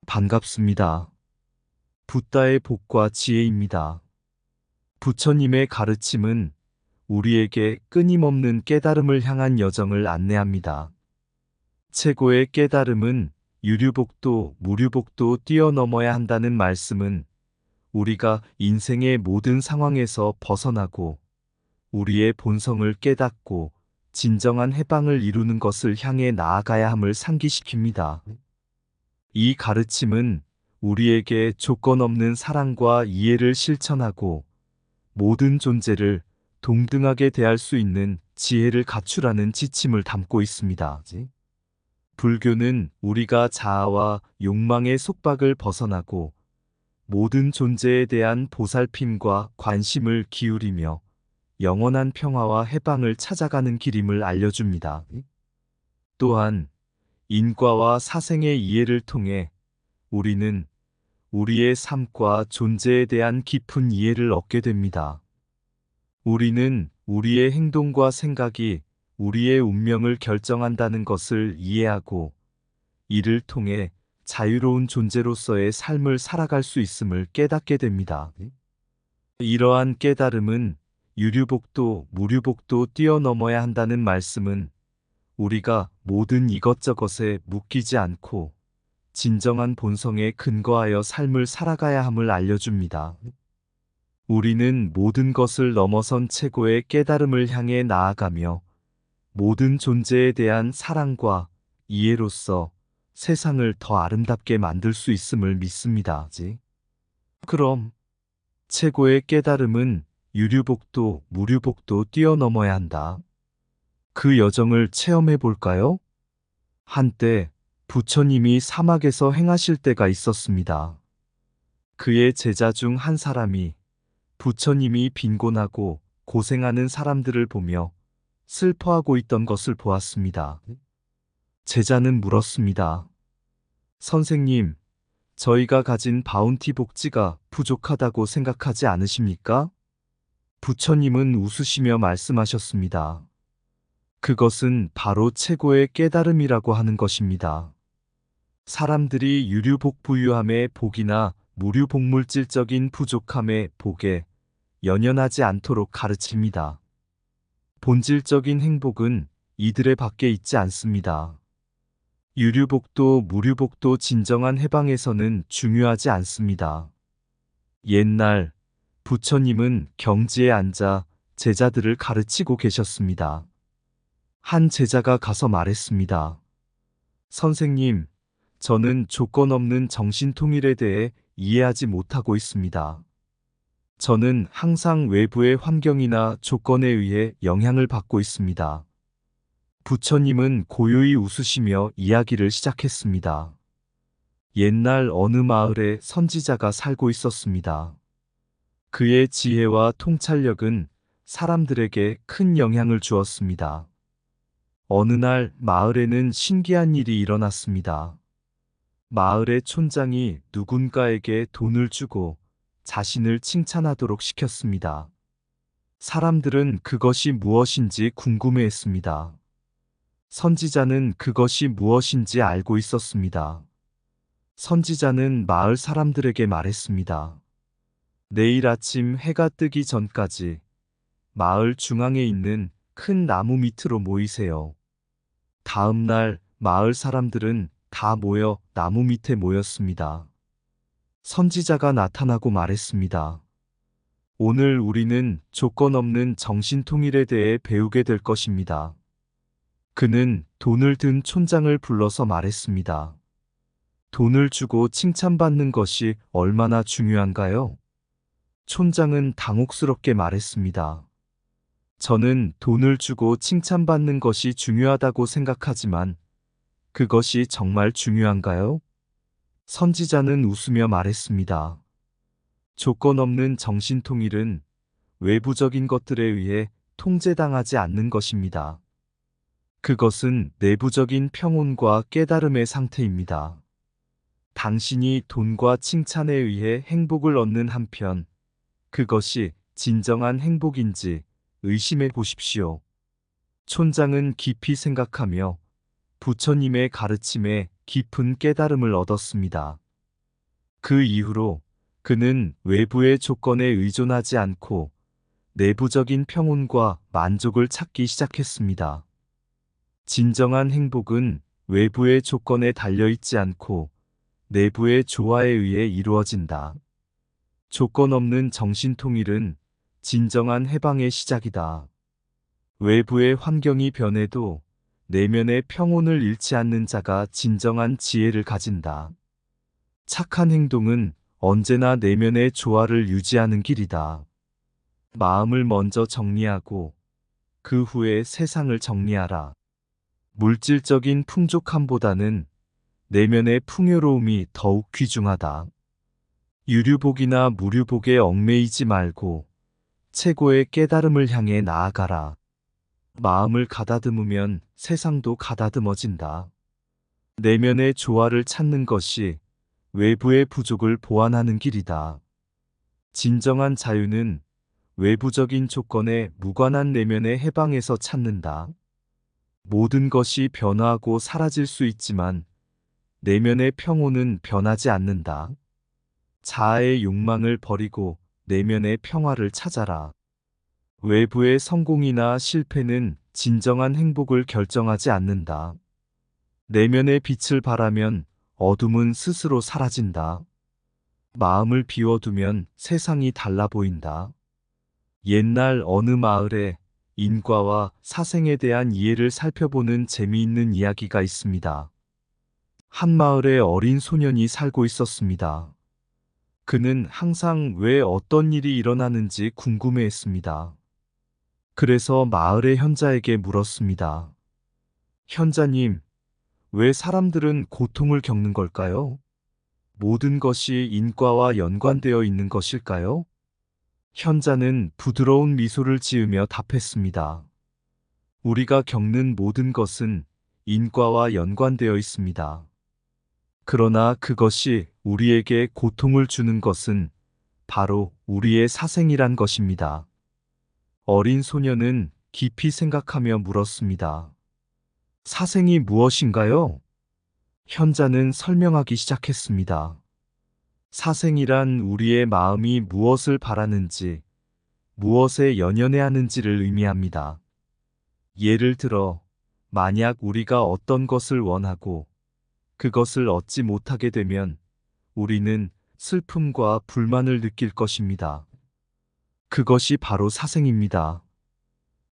반갑습니다. 붓다의 복과 지혜입니다. 부처님의 가르침은 우리에게 끊임없는 깨달음을 향한 여정을 안내합니다. 최고의 깨달음은 유류복도 무류복도 뛰어넘어야 한다는 말씀은 우리가 인생의 모든 상황에서 벗어나고 우리의 본성을 깨닫고 진정한 해방을 이루는 것을 향해 나아가야 함을 상기시킵니다. 이 가르침은 우리에게 조건 없는 사랑과 이해를 실천하고 모든 존재를 동등하게 대할 수 있는 지혜를 갖추라는 지침을 담고 있습니다. 불교는 우리가 자아와 욕망의 속박을 벗어나고 모든 존재에 대한 보살핌과 관심을 기울이며 영원한 평화와 해방을 찾아가는 길임을 알려줍니다. 또한 인과와 사생의 이해를 통해 우리는 우리의 삶과 존재에 대한 깊은 이해를 얻게 됩니다. 우리는 우리의 행동과 생각이 우리의 운명을 결정한다는 것을 이해하고 이를 통해 자유로운 존재로서의 삶을 살아갈 수 있음을 깨닫게 됩니다. 이러한 깨달음은 유류복도 무류복도 뛰어넘어야 한다는 말씀은 우리가 모든 이것저것에 묶이지 않고 진정한 본성에 근거하여 삶을 살아가야 함을 알려줍니다. 우리는 모든 것을 넘어선 최고의 깨달음을 향해 나아가며 모든 존재에 대한 사랑과 이해로서 세상을 더 아름답게 만들 수 있음을 믿습니다. 그럼 최고의 깨달음은 유류복도 무류복도 뛰어넘어야 한다. 그 여정을 체험해 볼까요? 한때 부처님이 사막에서 행하실 때가 있었습니다. 그의 제자 중 한 사람이 부처님이 빈곤하고 고생하는 사람들을 보며 슬퍼하고 있던 것을 보았습니다. 제자는 물었습니다. 선생님, 저희가 가진 바운티 복지가 부족하다고 생각하지 않으십니까? 부처님은 웃으시며 말씀하셨습니다. 그것은 바로 최고의 깨달음이라고 하는 것입니다. 사람들이 유류복 부유함의 복이나 무류복물질적인 부족함의 복에 연연하지 않도록 가르칩니다. 본질적인 행복은 이들의 밖에 있지 않습니다. 유류복도 무류복도 진정한 해방에서는 중요하지 않습니다. 옛날 부처님은 경지에 앉아 제자들을 가르치고 계셨습니다. 한 제자가 가서 말했습니다. 선생님, 저는 조건 없는 정신통일에 대해 이해하지 못하고 있습니다. 저는 항상 외부의 환경이나 조건에 의해 영향을 받고 있습니다. 부처님은 고요히 웃으시며 이야기를 시작했습니다. 옛날 어느 마을에 선지자가 살고 있었습니다. 그의 지혜와 통찰력은 사람들에게 큰 영향을 주었습니다. 어느 날 마을에는 신기한 일이 일어났습니다. 마을의 촌장이 누군가에게 돈을 주고 자신을 칭찬하도록 시켰습니다. 사람들은 그것이 무엇인지 궁금해했습니다. 선지자는 그것이 무엇인지 알고 있었습니다. 선지자는 마을 사람들에게 말했습니다. 내일 아침 해가 뜨기 전까지 마을 중앙에 있는 큰 나무 밑으로 모이세요. 다음 날 마을 사람들은 다 모여 나무 밑에 모였습니다. 선지자가 나타나고 말했습니다. 오늘 우리는 조건 없는 정신통일에 대해 배우게 될 것입니다. 그는 돈을 든 촌장을 불러서 말했습니다. 돈을 주고 칭찬받는 것이 얼마나 중요한가요? 촌장은 당혹스럽게 말했습니다. 저는 돈을 주고 칭찬받는 것이 중요하다고 생각하지만 그것이 정말 중요한가요? 선지자는 웃으며 말했습니다. 조건 없는 정신통일은 외부적인 것들에 의해 통제당하지 않는 것입니다. 그것은 내부적인 평온과 깨달음의 상태입니다. 당신이 돈과 칭찬에 의해 행복을 얻는 한편 그것이 진정한 행복인지 의심해 보십시오. 촌장은 깊이 생각하며 부처님의 가르침에 깊은 깨달음을 얻었습니다. 그 이후로 그는 외부의 조건에 의존하지 않고 내부적인 평온과 만족을 찾기 시작했습니다. 진정한 행복은 외부의 조건에 달려있지 않고 내부의 조화에 의해 이루어진다. 조건 없는 정신통일은 진정한 해방의 시작이다. 외부의 환경이 변해도 내면의 평온을 잃지 않는 자가 진정한 지혜를 가진다. 착한 행동은 언제나 내면의 조화를 유지하는 길이다. 마음을 먼저 정리하고 그 후에 세상을 정리하라. 물질적인 풍족함보다는 내면의 풍요로움이 더욱 귀중하다. 유류복이나 무류복에 얽매이지 말고 최고의 깨달음을 향해 나아가라. 마음을 가다듬으면 세상도 가다듬어진다. 내면의 조화를 찾는 것이 외부의 부족을 보완하는 길이다. 진정한 자유는 외부적인 조건에 무관한 내면의 해방에서 찾는다. 모든 것이 변화하고 사라질 수 있지만 내면의 평온은 변하지 않는다. 자아의 욕망을 버리고 내면의 평화를 찾아라. 외부의 성공이나 실패는 진정한 행복을 결정하지 않는다. 내면의 빛을 바라면 어둠은 스스로 사라진다. 마음을 비워두면 세상이 달라 보인다. 옛날 어느 마을에 인과와 사생에 대한 이해를 살펴보는 재미있는 이야기가 있습니다. 한 마을에 어린 소년이 살고 있었습니다. 그는 항상 왜 어떤 일이 일어나는지 궁금해했습니다. 그래서 마을의 현자에게 물었습니다. 현자님, 왜 사람들은 고통을 겪는 걸까요? 모든 것이 인과와 연관되어 있는 것일까요? 현자는 부드러운 미소를 지으며 답했습니다. 우리가 겪는 모든 것은 인과와 연관되어 있습니다. 그러나 그것이 우리에게 고통을 주는 것은 바로 우리의 사생이란 것입니다. 어린 소녀는 깊이 생각하며 물었습니다. 사생이 무엇인가요? 현자는 설명하기 시작했습니다. 사생이란 우리의 마음이 무엇을 바라는지, 무엇에 연연해 하는지를 의미합니다. 예를 들어, 만약 우리가 어떤 것을 원하고 그것을 얻지 못하게 되면 우리는 슬픔과 불만을 느낄 것입니다. 그것이 바로 사생입니다.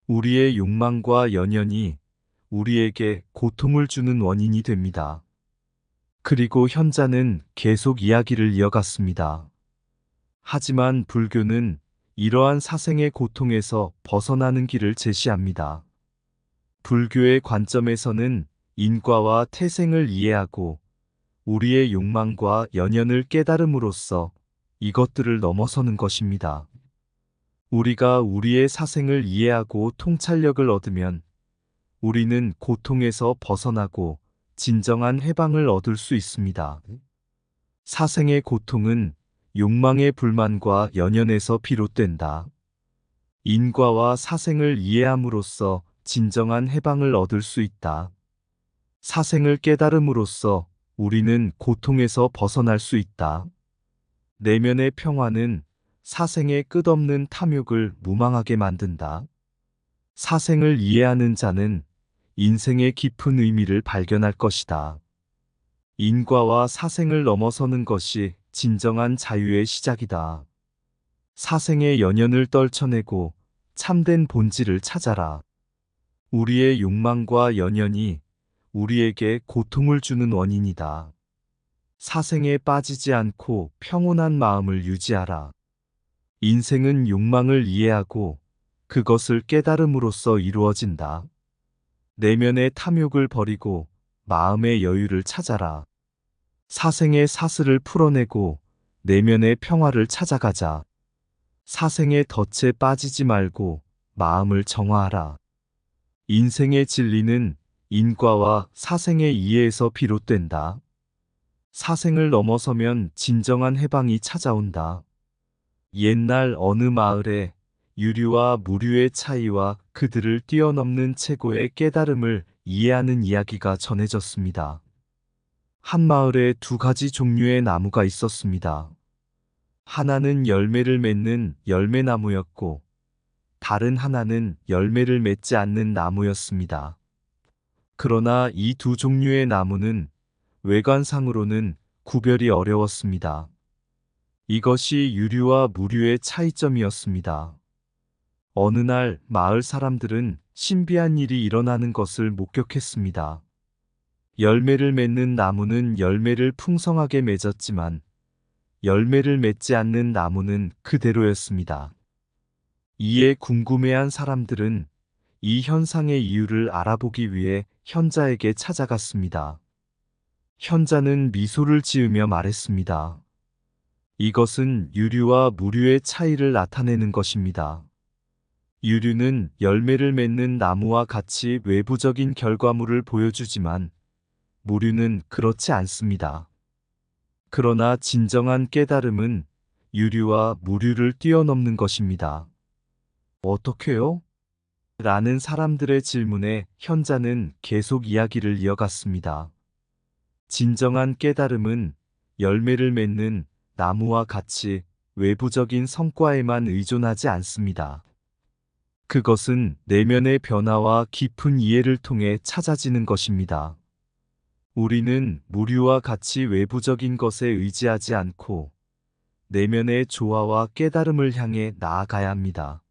우리의 욕망과 연연이 우리에게 고통을 주는 원인이 됩니다. 그리고 현자는 계속 이야기를 이어갔습니다. 하지만 불교는 이러한 사생의 고통에서 벗어나는 길을 제시합니다. 불교의 관점에서는 인과와 태생을 이해하고 우리의 욕망과 연연을 깨달음으로써 이것들을 넘어서는 것입니다. 우리가 우리의 사생을 이해하고 통찰력을 얻으면 우리는 고통에서 벗어나고 진정한 해방을 얻을 수 있습니다. 사생의 고통은 욕망의 불만과 연연에서 비롯된다. 인과와 사생을 이해함으로써 진정한 해방을 얻을 수 있다. 사생을 깨달음으로써 우리는 고통에서 벗어날 수 있다. 내면의 평화는 사생의 끝없는 탐욕을 무망하게 만든다. 사생을 이해하는 자는 인생의 깊은 의미를 발견할 것이다. 인과와 사생을 넘어서는 것이 진정한 자유의 시작이다. 사생의 연연을 떨쳐내고 참된 본질을 찾아라. 우리의 욕망과 연연이 우리에게 고통을 주는 원인이다. 사생에 빠지지 않고 평온한 마음을 유지하라. 인생은 욕망을 이해하고 그것을 깨달음으로써 이루어진다. 내면의 탐욕을 버리고 마음의 여유를 찾아라. 사생의 사슬을 풀어내고 내면의 평화를 찾아가자. 사생의 덫에 빠지지 말고 마음을 정화하라. 인생의 진리는 인과와 사생의 이해에서 비롯된다. 사생을 넘어서면 진정한 해방이 찾아온다. 옛날 어느 마을에 유류와 무류의 차이와 그들을 뛰어넘는 최고의 깨달음을 이해하는 이야기가 전해졌습니다. 한 마을에 두 가지 종류의 나무가 있었습니다. 하나는 열매를 맺는 열매나무였고, 다른 하나는 열매를 맺지 않는 나무였습니다. 그러나 이 두 종류의 나무는 외관상으로는 구별이 어려웠습니다. 이것이 유류와 무류의 차이점이었습니다. 어느 날 마을 사람들은 신비한 일이 일어나는 것을 목격했습니다. 열매를 맺는 나무는 열매를 풍성하게 맺었지만 열매를 맺지 않는 나무는 그대로였습니다. 이에 궁금해한 사람들은 이 현상의 이유를 알아보기 위해 현자에게 찾아갔습니다. 현자는 미소를 지으며 말했습니다. 이것은 유류와 무류의 차이를 나타내는 것입니다. 유류는 열매를 맺는 나무와 같이 외부적인 결과물을 보여주지만 무류는 그렇지 않습니다. 그러나 진정한 깨달음은 유류와 무류를 뛰어넘는 것입니다. 어떻게요? 라는 사람들의 질문에 현자는 계속 이야기를 이어갔습니다. 진정한 깨달음은 열매를 맺는 나무와 같이 외부적인 성과에만 의존하지 않습니다. 그것은 내면의 변화와 깊은 이해를 통해 찾아지는 것입니다. 우리는 무류와 같이 외부적인 것에 의지하지 않고 내면의 조화와 깨달음을 향해 나아가야 합니다.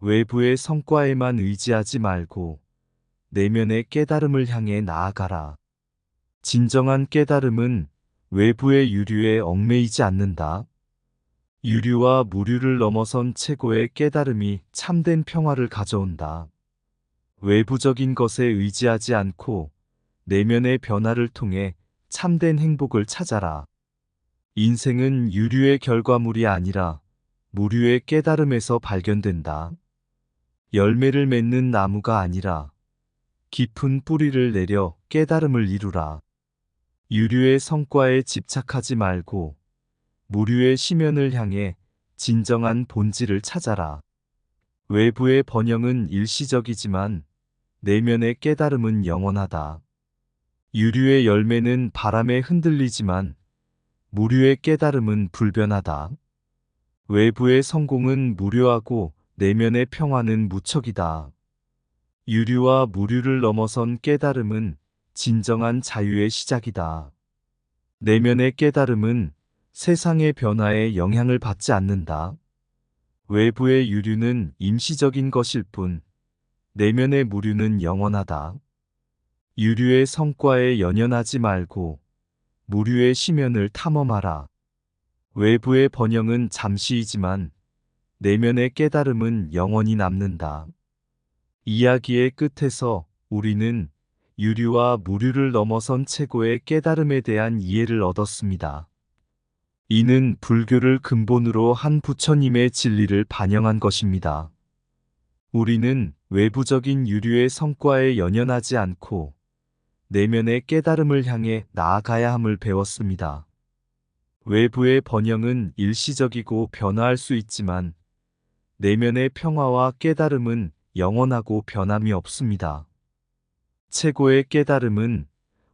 외부의 성과에만 의지하지 말고 내면의 깨달음을 향해 나아가라. 진정한 깨달음은 외부의 유류에 얽매이지 않는다. 유류와 무류를 넘어선 최고의 깨달음이 참된 평화를 가져온다. 외부적인 것에 의지하지 않고 내면의 변화를 통해 참된 행복을 찾아라. 인생은 유류의 결과물이 아니라 무류의 깨달음에서 발견된다. 열매를 맺는 나무가 아니라 깊은 뿌리를 내려 깨달음을 이루라. 유류의 성과에 집착하지 말고 무류의 심연을 향해 진정한 본질을 찾아라. 외부의 번영은 일시적이지만 내면의 깨달음은 영원하다. 유류의 열매는 바람에 흔들리지만 무류의 깨달음은 불변하다. 외부의 성공은 무료하고 내면의 평화는 무척이다. 유류와 무류를 넘어선 깨달음은 진정한 자유의 시작이다. 내면의 깨달음은 세상의 변화에 영향을 받지 않는다. 외부의 유류는 임시적인 것일 뿐, 내면의 무류는 영원하다. 유류의 성과에 연연하지 말고 무류의 심연을 탐험하라. 외부의 번영은 잠시이지만 내면의 깨달음은 영원히 남는다. 이야기의 끝에서 우리는 유류와 무류를 넘어선 최고의 깨달음에 대한 이해를 얻었습니다. 이는 불교를 근본으로 한 부처님의 진리를 반영한 것입니다. 우리는 외부적인 유류의 성과에 연연하지 않고 내면의 깨달음을 향해 나아가야 함을 배웠습니다. 외부의 번영은 일시적이고 변화할 수 있지만 내면의 평화와 깨달음은 영원하고 변함이 없습니다. 최고의 깨달음은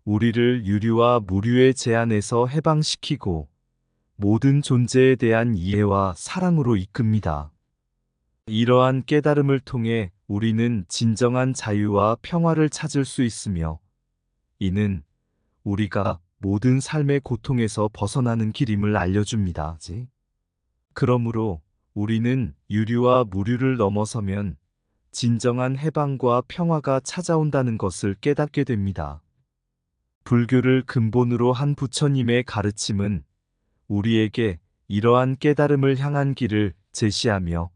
우리를 유류와 무류의 제한에서 해방시키고 모든 존재에 대한 이해와 사랑으로 이끕니다. 이러한 깨달음을 통해 우리는 진정한 자유와 평화를 찾을 수 있으며 이는 우리가 모든 삶의 고통에서 벗어나는 길임을 알려줍니다. 그러므로 우리는 유류와 무류를 넘어서면 진정한 해방과 평화가 찾아온다는 것을 깨닫게 됩니다. 불교를 근본으로 한 부처님의 가르침은 우리에게 이러한 깨달음을 향한 길을 제시하며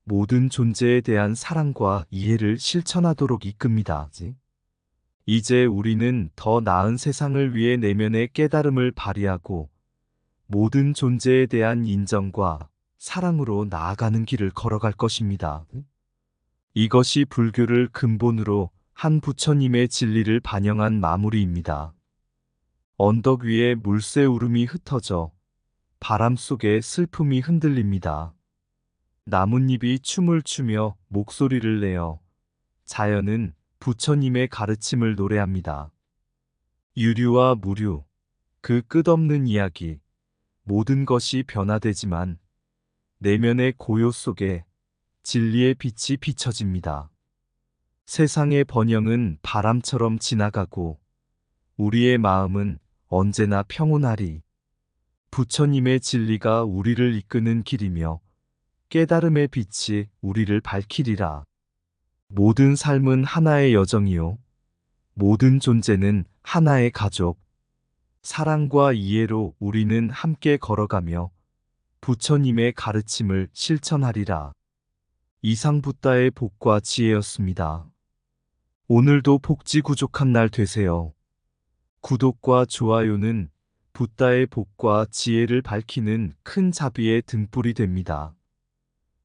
모든 존재에 대한 사랑과 이해를 실천하도록 이끕니다. 이제 우리는 더 나은 세상을 위해 내면의 깨달음을 발휘하고 모든 존재에 대한 인정과 사랑으로 나아가는 길을 걸어갈 것입니다. 이것이 불교를 근본으로 한 부처님의 진리를 반영한 마무리입니다. 언덕 위에 물새우름이 흩어져 바람 속에 슬픔이 흔들립니다. 나뭇잎이 춤을 추며 목소리를 내어 자연은 부처님의 가르침을 노래합니다. 유류와 무류, 그 끝없는 이야기, 모든 것이 변화되지만 내면의 고요 속에 진리의 빛이 비춰집니다. 세상의 번영은 바람처럼 지나가고 우리의 마음은 언제나 평온하리. 부처님의 진리가 우리를 이끄는 길이며 깨달음의 빛이 우리를 밝히리라. 모든 삶은 하나의 여정이요. 모든 존재는 하나의 가족. 사랑과 이해로 우리는 함께 걸어가며 부처님의 가르침을 실천하리라. 이상 붓다의 복과 지혜였습니다. 오늘도 복지구족한 날 되세요. 구독과 좋아요는 붓다의 복과 지혜를 밝히는 큰 자비의 등불이 됩니다.